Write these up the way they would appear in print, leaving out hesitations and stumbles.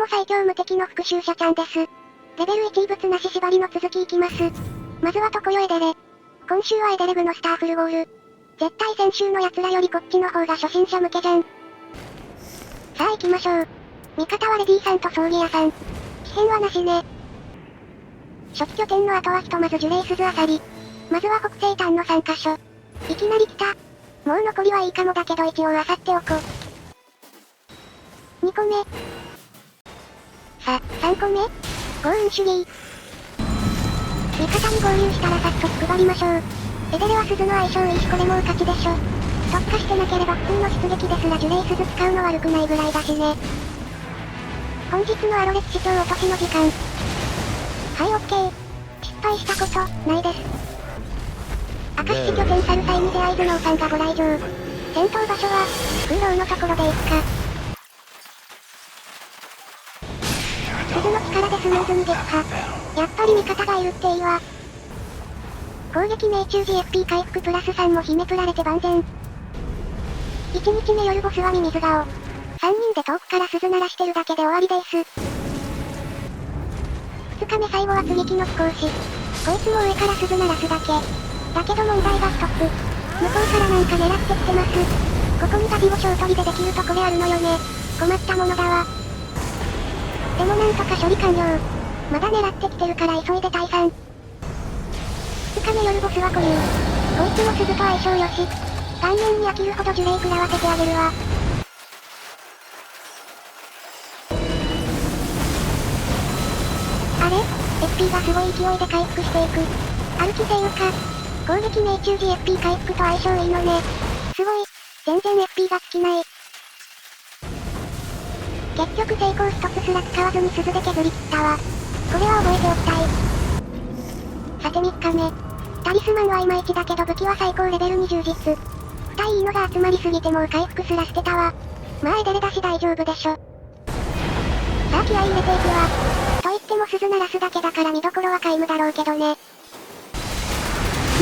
も最強無敵の復讐者ちゃんです。レベル1異物なし縛りの続きいきます。まずは常世エデレ。今週はエデレ部のスターフルゴール。絶対先週の奴らよりこっちの方が初心者向けじゃん。さあ行きましょう。味方はレディさんと葬儀屋さん。奇変はなしね。初期拠点の後はひとまず樹齢鈴あさり。まずは北西端の3カ所。いきなり来た。もう残りはいいかもだけど一応漁っておこう。2個目。さ、3個目。豪運主義。味方に合流したら早速配りましょう。エデレは鈴の相性いいしこれもう勝ちでしょ。特化してなければ普通の出撃ですら樹齢鈴使うの悪くないぐらいだしね。本日のアロレス市長落としの時間。はい、オッケー。失敗したこと、ないです。明石市拠点去る際に出会い頭脳さんがご来場。戦闘場所は、空洞のところでいくか。鈴の力でスムーズに撃破。やっぱり味方がいるっていいわ。攻撃命中時 FP 回復プラス3も秘めつられて万全。1日目夜ボスはミミズ顔。3人で遠くから鈴鳴らしてるだけで終わりです。2日目最後は接ぎ木の飛行士。こいつも上から鈴鳴らすだけ。だけど問題が1つ。向こうからなんか狙ってきてます。ここにガビを小取りでできるとこれあるのよね。困ったものだわ。でもなんとか処理完了。まだ狙ってきてるから急いで退散。2日目夜ボスは固有。こいつも鈴と相性よし。顔面に飽きるほど樹齢食らわせてあげるわ。あれ ?FP がすごい勢いで回復していく。歩きせいうか。攻撃命中時 FP 回復と相性いいのね。すごい。全然 FP が尽きない。結局成功一つすら使わずに鈴で削り切ったわ。これは覚えておきたい。さて3日目。タリスマンはいまいちだけど武器は最高レベルに充実。2いいのが集まりすぎてもう回復すら捨てたわ。まあエデレだし大丈夫でしょ。さあ気合い入れていくわ。と言っても鈴鳴らすだけだから見どころは皆無だろうけどね。や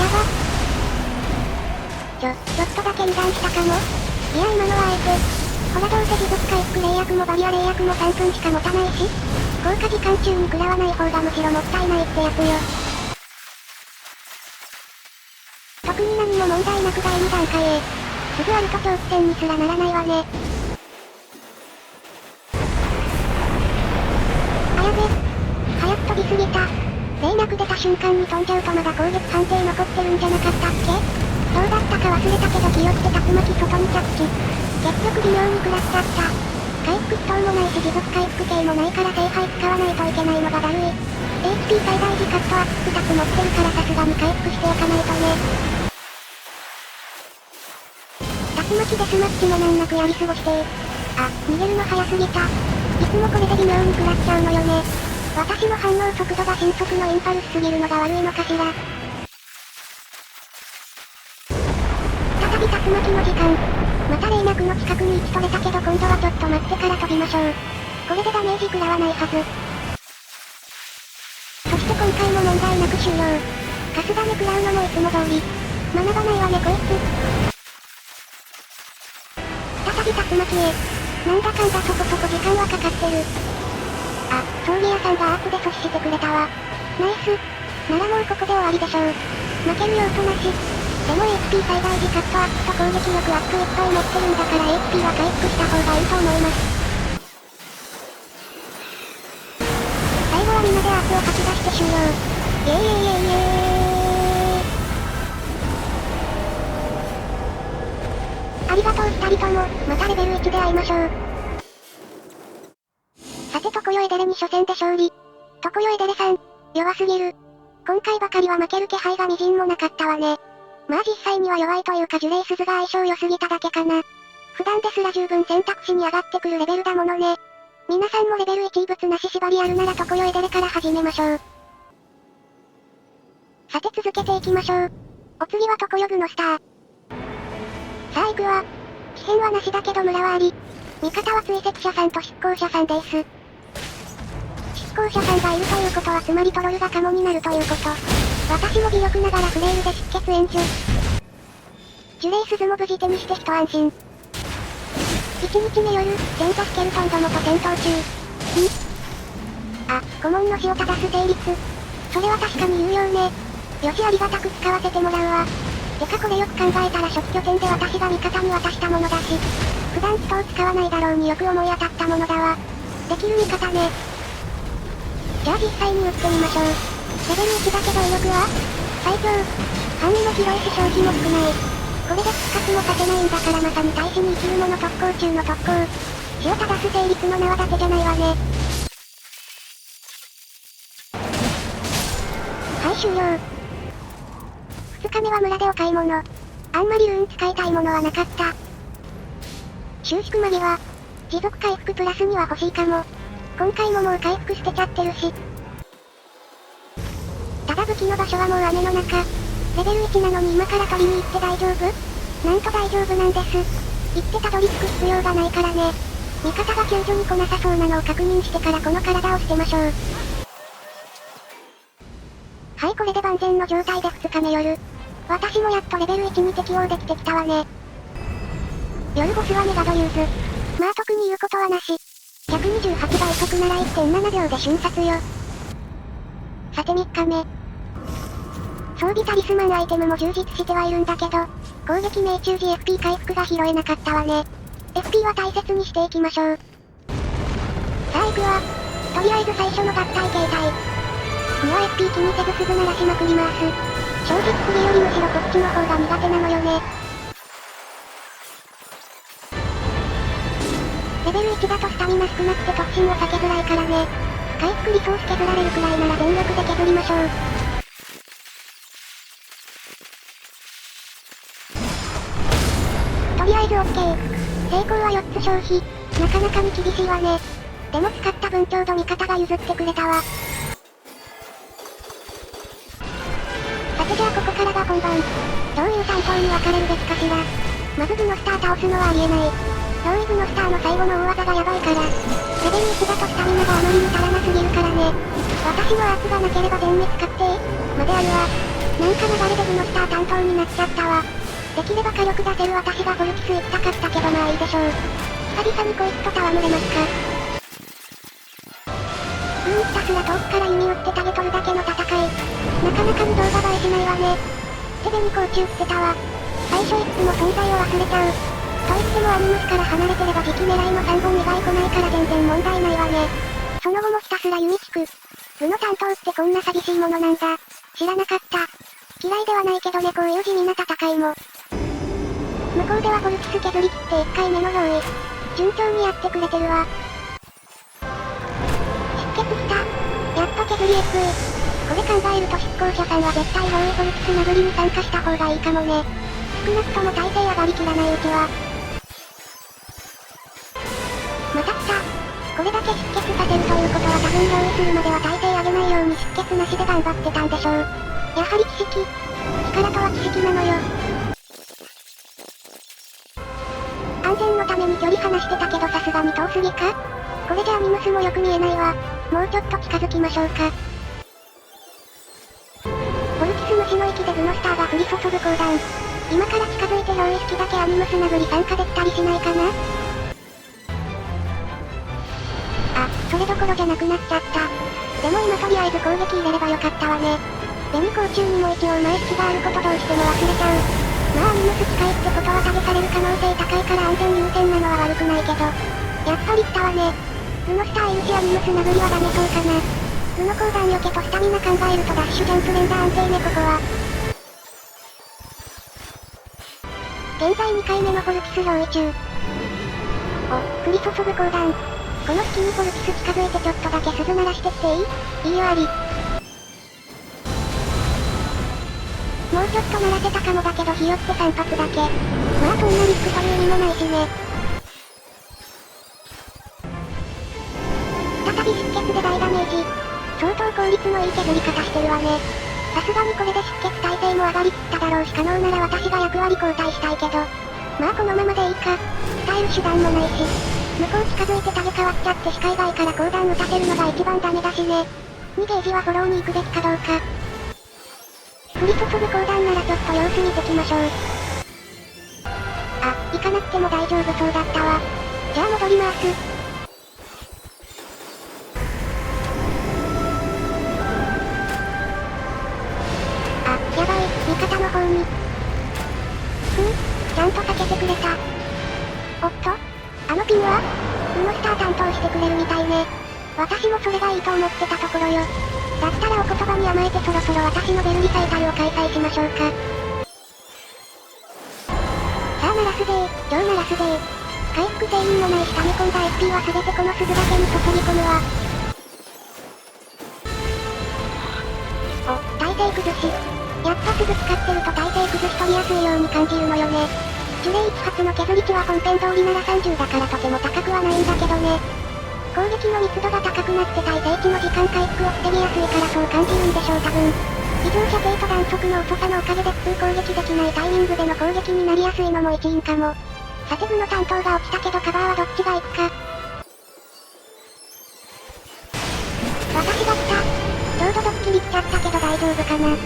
ば。ちょっとだけ油断したかも。いや今のはあえて。ほらどうせ持続回復霊薬もバリア霊薬も3分しか持たないし、効果時間中に食らわない方がむしろもったいないってやつよ。特に何も問題なく第2段階へ。すぐあると長期戦にすらならないわね。あやべ。早く飛びすぎた。霊なく出た瞬間に飛んじゃうとまだ攻撃判定残ってるんじゃなかったっけ？どうだったか忘れたけど気をつけ竜巻外に着地。結局微妙に食らっちゃった。回復祈祷もないし持続回復系もないから聖杯使わないといけないのがだるい。HP 最大時カットアップ2つ持ってるからさすがに回復しておかないとね。竜巻デスマッチも難なくやり過ごしてあ、逃げるの早すぎた。いつもこれで微妙に食らっちゃうのよね。私の反応速度が迅速のインパルスすぎるのが悪いのかしら。再び竜巻の時間。また霊脈の近くに位置取れたけど今度はちょっと待ってから飛びましょう。これでダメージ食らわないはず。そして今回も問題なく終了。カスダメ食らうのもいつも通り。学ばないわねこいつ。再び竜巻へ。なんだかんだそこそこ時間はかかってる。あ、葬儀屋さんがアープで阻止してくれたわ。ナイス。ならもうここで終わりでしょう。負ける要素なし。でも HP 最大時カットアップと攻撃力アップいっぱい持ってるんだから HP は回復した方がいいと思います。最後はみんなでアープを吐き出して終了。イエーイイエーイイエーイ。ありがとう2人とも、またレベル1で会いましょう。さて常世エデレに初戦で勝利。常世エデレさん、弱すぎる。今回ばかりは負ける気配がみじんもなかったわね。まあ実際には弱いというか樹齢鈴が相性良すぎただけかな。普段ですら十分選択肢に上がってくるレベルだものね。皆さんもレベル1異物なし縛りあるなら常世エデレから始めましょう。さて続けていきましょう。お次は常世部のスター。さあ行くわ。奇変はなしだけど村はあり。味方は追跡者さんと執行者さんです。執行者さんがいるということはつまりトロルがカモになるということ。私も微力ながらフレイルで出血援助。樹齢鈴も無事手にして一安心。1日目夜、ジェントスケルトンどもと戦闘中。あ、顧問の死を正す成立。それは確かに有用ね。よしありがたく使わせてもらうわ。てかこれよく考えたら初期拠点で私が味方に渡したものだし、普段人を使わないだろうによく思い当たったものだわ。できる味方ね。じゃあ実際に撃ってみましょう。レベル1だけど威力は最強。範囲も広いし消費も少ない。これで復活もさせないんだからまさに大使に生きるもの特攻中の特攻。死を正す成立の縄立てじゃないわね。はい終了。2日目は村でお買い物。あんまりルーン使いたいものはなかった。収縮間際。持続回復プラスには欲しいかも。今回ももう回復捨てちゃってるし。ただ武器の場所はもう雨の中。レベル1なのに今から取りに行って大丈夫？なんと大丈夫なんです。行ってたどり着く必要がないからね。味方が救助に来なさそうなのを確認してからこの体を捨てましょう。はいこれで万全の状態で2日目夜。私もやっとレベル1に適応できてきたわね。夜ボスはメガドユーズ。まあ特に言うことはなし。128倍速なら 1.7 秒で瞬殺よ。さて3日目。装備タリスマンアイテムも充実してはいるんだけど、攻撃命中時 FP 回復が拾えなかったわね。FP は大切にしていきましょう。さあ行くわ。とりあえず最初の合体形態。には FP 気にせずすぐ鳴らしまくります。正直次よりむしろこっちの方が苦手なのよね。レベル1だとスタミナ少なくて突進を避けづらいからね。回復リソース削られるくらいなら全力で削りましょう。とりあえず OK。成功は4つ消費。なかなかに厳しいわね。でも使った分ちょうど味方が譲ってくれたわ。さてじゃあここからが本番。どういう担当に分かれるべきかしら。まずグノスター倒すのはありえない。同意グノスターの最後の大技がやばいから。レベル1だとスタミナがあまりに足らなすぎるからね。私のアーツがなければ全滅確定まであるわ。なんか流れでグノスター担当になっちゃったわ。できれば火力出せる私がフォルティス行きたかったけどまあいいでしょう。久々にこいつと戯れますか。ひたすら遠くから弓撃ってタゲ取るだけの戦い。なかなかに動画映えしないわね。手でに甲虫ってたわ。最初いつも存在を忘れちゃう。と言ってもアニムスから離れてれば時期狙いの3本以外来ないから全然問題ないわね。その後もひたすら弓引く。部の担当ってこんな寂しいものなんだ。知らなかった。嫌いではないけどねこういう地味な戦いも。向こうではフォルティス削り切って1回目の用意。順調にやってくれてるわ。失血した。やっと削り FA。これ考えると執行者さんは絶対防衛フォルティス殴りに参加した方がいいかもね。少なくとも耐性上がりきらないうちは。また来た。これだけ出血させるということは多分用意するまでは耐性上げないように出血なしで頑張ってたんでしょう。やはり奇跡。力とは奇跡なのよ。安全のために距離離してたけどさすがに遠すぎか？これじゃアニムスもよく見えないわ。もうちょっと近づきましょうか。フォルティス虫の息でグノスターが降り注ぐ光弾。今から近づいて憑依式だけアニムス殴り参加できたりしないかな？あ、それどころじゃなくなっちゃった。でも今とりあえず攻撃入れればよかったわね。紅甲虫にも一応前式があることどうしても忘れちゃう。まあアニムス近いってことは下げされる可能性高いから安全優先なのは悪くないけど。やっぱり来たわね。グノスターいるしアニムス殴りはダメそうかな。グノ光弾避けとスタミナ考えるとダッシュジャンプ連打安定ねここは。現在2回目のフォルティス用意中。お、降り注ぐ光弾。この隙にフォルティス近づいてちょっとだけ鈴鳴らしてきていい？いいよあり。もうちょっと鳴らせたかもだけどひよって3発だけ。まあそんなリスクという意味もないしね。再び出血で大ダメージ。相当効率のいい削り方してるわね。さすがにこれで出血耐性も上がりきっただろうし可能なら私が役割交代したいけど。まあこのままでいいか。伝える手段もないし。向こう近づいてタゲ変わっちゃって視界外から光弾打たせるのが一番ダメだしね。2ゲージはフォローに行くべきかどうか。降り注ぐ光弾ならちょっと様子見てきましょう。あ、行かなくても大丈夫そうだったわ。じゃあ戻ります。に。ちゃんと避けてくれた。おっと、あのピンはウノスター担当してくれるみたいね。私もそれがいいと思ってたところよ。だったらお言葉に甘えてそろそろ私のベルリサイタルを開催しましょうか。さあ鳴らすぜー、超鳴らすぜー。回復制限のないし溜め込んだ SP は全てこの鈴だけに注ぎ込むわ。お、耐性崩し。やっぱ鈴使ってると耐性崩し取りやすいように感じるのよね。呪霊1発の削り値は本編通りなら30だからとても高くはないんだけどね。攻撃の密度が高くなって耐性値の時間回復を防ぎやすいからそう感じるんでしょう多分。異常射程と弾速の遅さのおかげで普通攻撃できないタイミングでの攻撃になりやすいのも一因かも。さて部の担当が落ちたけどカバーはどっちが行くか。私が来た。ちょうどドッキリ来ちゃったけど大丈夫かな。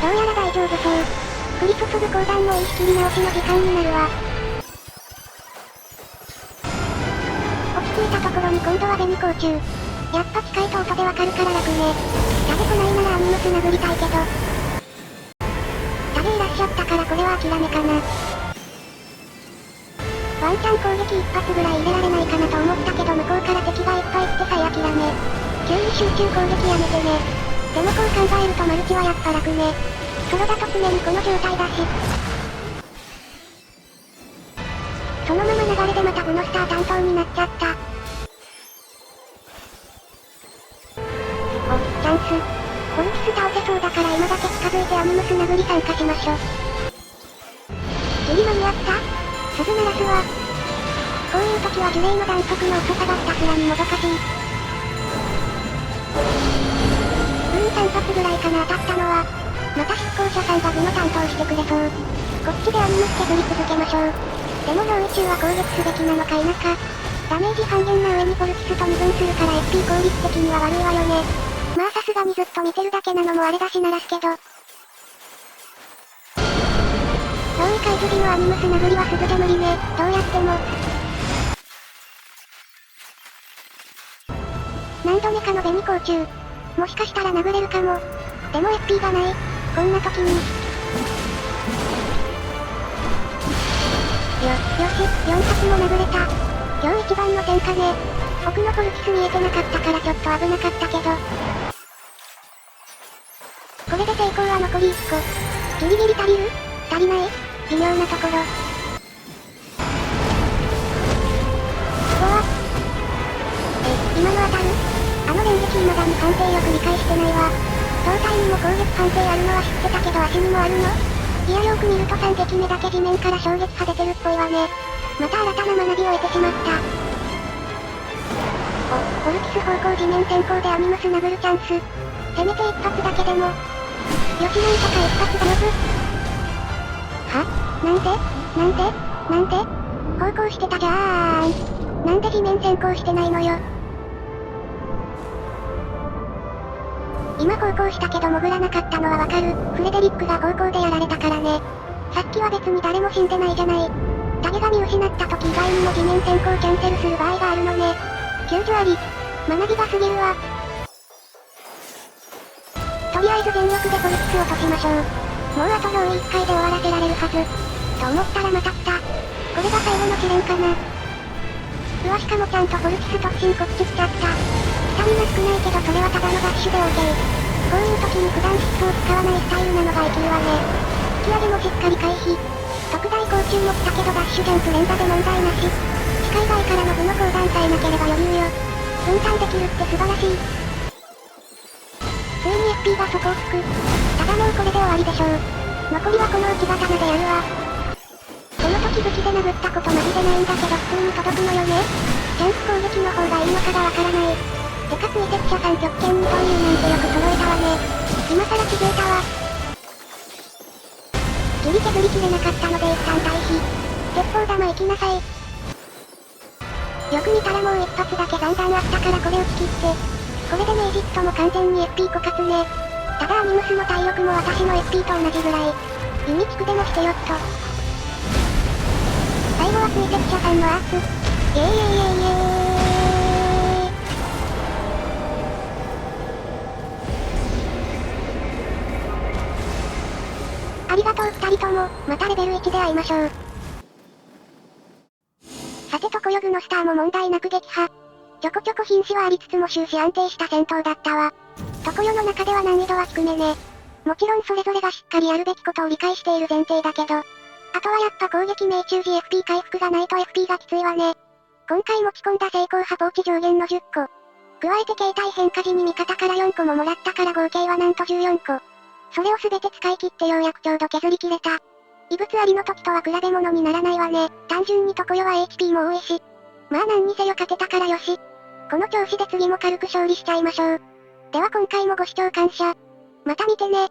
どうやら大丈夫そう。降り注ぐ鋼弾もいい仕切り直しの時間になるわ。落ち着いたところに今度は紅光中。やっぱ近いと音でわかるから楽ね。タゲ来ないならアニムス殴りたいけど。タゲいらっしゃったからこれは諦めかな。ワンチャン攻撃一発ぐらい入れられないかなと思ったけど向こうから敵がいっぱい来てさえ諦め。急に集中攻撃やめてね。でもこう考えるとマルチはやっぱ楽ね。ソロだと常にこの状態だし。そのまま流れでまたブノスター担当になっちゃった。お、チャンス。コルキス倒せそうだから今だけ近づいてアニムス殴り参加しましょ。ギリ間に合った？鈴鳴らすわ。こういう時は呪霊の弾速の遅さがひたすらにもどかしい。3発ぐらいかな当たったのは。また出向者さんが部の担当してくれそう。こっちでアニムス削り続けましょう。でも上位中は攻撃すべきなのか否か。ダメージ半減な上にフォルキスと二分するから SP 効率的には悪いわよね。まあさすがにずっと見てるだけなのもあれだし鳴らすけど。上位解除時のアニムス殴りは鈴で無理ね。どうやっても。何度目かの紅光中。もしかしたら殴れるかも。でも SP がない。こんな時に。よし、4発も殴れた。今日一番の戦果ね。奥のフォルキス見えてなかったからちょっと危なかったけど。これで成功は残り1個。ギリギリ足りる？足りない？微妙なところ。今の当たる？あの連撃未だに判定よく理解してないわ。胴体にも攻撃判定あるのは知ってたけど足にもあるの？いやよく見ると3撃目だけ地面から衝撃波出てるっぽいわね。また新たな学びを得てしまった。お、フォルキス方向地面先行でアニムス殴るチャンス。せめて一発だけでも。よしなんとか一発が呼ぶ。は？なんで方向してたじゃーん。なんで地面先行してないのよ。今方向したけど潜らなかったのはわかる。フレデリックが方向でやられたからね。さっきは別に誰も死んでないじゃない。タゲが見失った時以外にも地面先行キャンセルする場合があるのね。救助あり。学びが過ぎるわ。とりあえず全力でフォルキス落としましょう。もうあと上位1回で終わらせられるはず。と思ったらまた来た。これが最後の試練かな。うわしかもちゃんとフォルキス突進こっち来ちゃった。スタミナ少ないけどそれはただのダッシュで OK。こういう時に普段疾走使わないスタイルなのが生きるわね。引き上げもしっかり回避。特大空中も来たけどダッシュジャンプ連打で問題なし。視界外からの部の砲弾さえなければ余裕よ。分散できるって素晴らしい。ついに SP が底をつく。ただもうこれで終わりでしょう。残りはこの内刀でやるわ。この時武器で殴ったことマジでないんだけど普通に届くのよね。ジャンプ攻撃の方がいいのかがわからない。でかつ移籍者さん極限に投入なんてよく揃えたわね。今更気づいたわ。ギリ削りきれなかったので一旦退避。鉄砲玉行きなさい。よく見たらもう一発だけ残弾あったからこれ打ち切って。これでメイジットも完全に SP 枯渇ね。ただアニムスの体力も私の SP と同じぐらい。ユニ地区でもしてよっと。最後は追跡者さんのアーツ。イエーイエーイエーイエーイ。とも、またレベル1で会いましょう。さて常世具のスターも問題なく撃破。ちょこちょこ瀕死はありつつも終始安定した戦闘だったわ。常世の中では難易度は低めね。もちろんそれぞれがしっかりやるべきことを理解している前提だけど。あとはやっぱ攻撃命中時 FP 回復がないと FP がきついわね。今回持ち込んだ成功派ポーチ上限の10個。加えて携帯変化時に味方から4個ももらったから合計はなんと14個。それを全て使い切ってようやくちょうど削り切れた。異物ありの時とは比べ物にならないわね。単純に常世は HP も多いし。まあ何にせよ勝てたからよし。この調子で次も軽く勝利しちゃいましょう。では今回もご視聴感謝。また見てね。